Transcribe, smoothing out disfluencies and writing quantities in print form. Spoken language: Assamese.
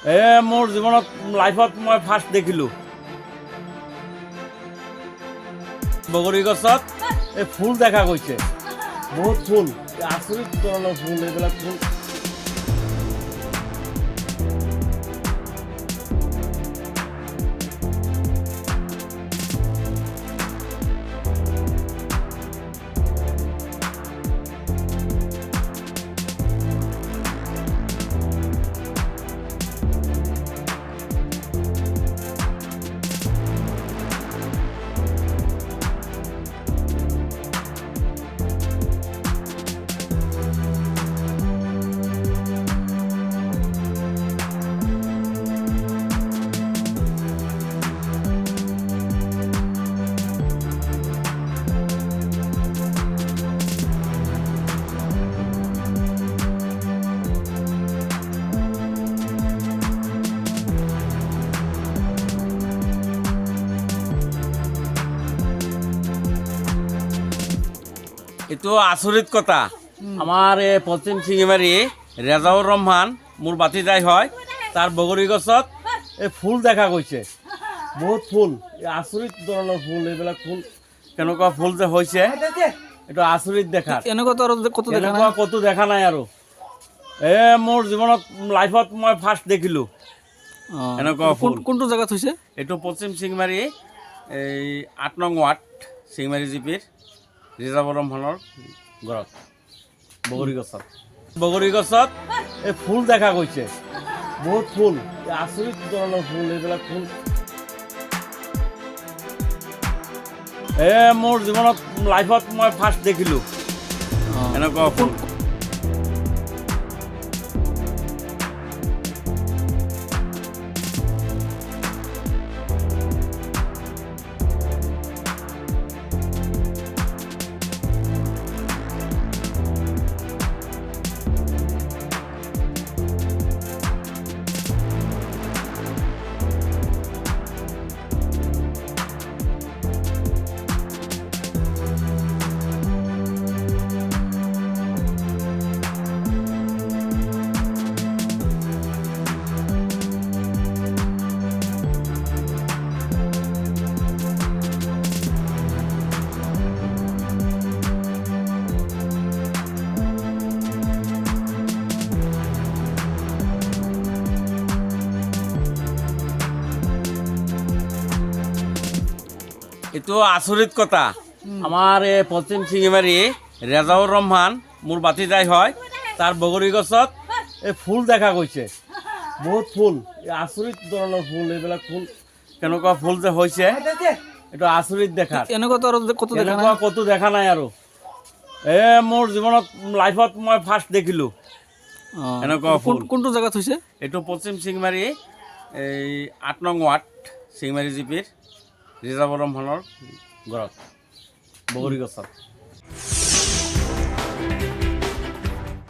মোৰ জীৱনত লাইফত মই ফাৰ্ষ্ট দেখিলোঁ বগৰী গছত এই ফুল দেখা গৈছে, বহুত ফুল, আচৰিত ধৰণৰ ফুল, এইবিলাক ফুল। এইটো আচৰিত কথা। আমাৰ এই পশ্চিম শিঙিমাৰী ৰেজাউৰ ৰহমান মোৰ বাতিজাই হয়, তাৰ বগৰী গছত এই ফুল দেখা গৈছে, বহুত ফুল, আচৰিত ধৰণৰ ফুল, এইবিলাক ফুল কেনেকুৱা ফুল যে হৈছে এইটো আচৰিত দেখাৰ, এনেকুৱা ক'তো দেখা নাই আৰু। মোৰ জীৱনত লাইফত মই ফাৰ্ষ্ট দেখিলোঁ এনেকুৱা ফুল। কোনটো জেগাত হৈছে? এইটো পশ্চিম শিঙিমাৰী এই ৮ নং ৱাৰ্ড শিঙিমাৰী জিপিৰ ৰিজাৰ্ভৰ ৰহমানৰ ঘৰত বগৰী গছত এই ফুল দেখা গৈছে, বহুত ফুল, আচৰিত ধৰণৰ ফুল, এইবিলাক ফুল। মোৰ জীৱনত লাইফত মই ফাৰ্ষ্ট দেখিলোঁ এনেকুৱা ফুল। এইটো আচৰিত কথা। আমাৰ এই পশ্চিম শিঙিমাৰী ৰেজাউৰ ৰহমান মোৰ বাতিজাই হয়, তাৰ বগৰী গছত এই ফুল দেখা গৈছে, বহুত ফুল, আচৰিত ধৰণৰ ফুল, এইবিলাক ফুল কেনেকুৱা ফুল যে হৈছে এইটো আচৰিত দেখাৰ, এনেকুৱা ক'তো দেখা নাই আৰু। মোৰ জীৱনত লাইফত মই ফাৰ্ষ্ট দেখিলোঁ এনেকুৱা ফুল। কোনটো জেগাত হৈছে? এইটো পশ্চিম শিঙিমাৰী এই ৮ নং ৱাৰ্ড শিঙিমাৰী জিপিৰ ৰিজাৰ্ভৰ ৰহমানৰ ঘৰত বগৰী গছত।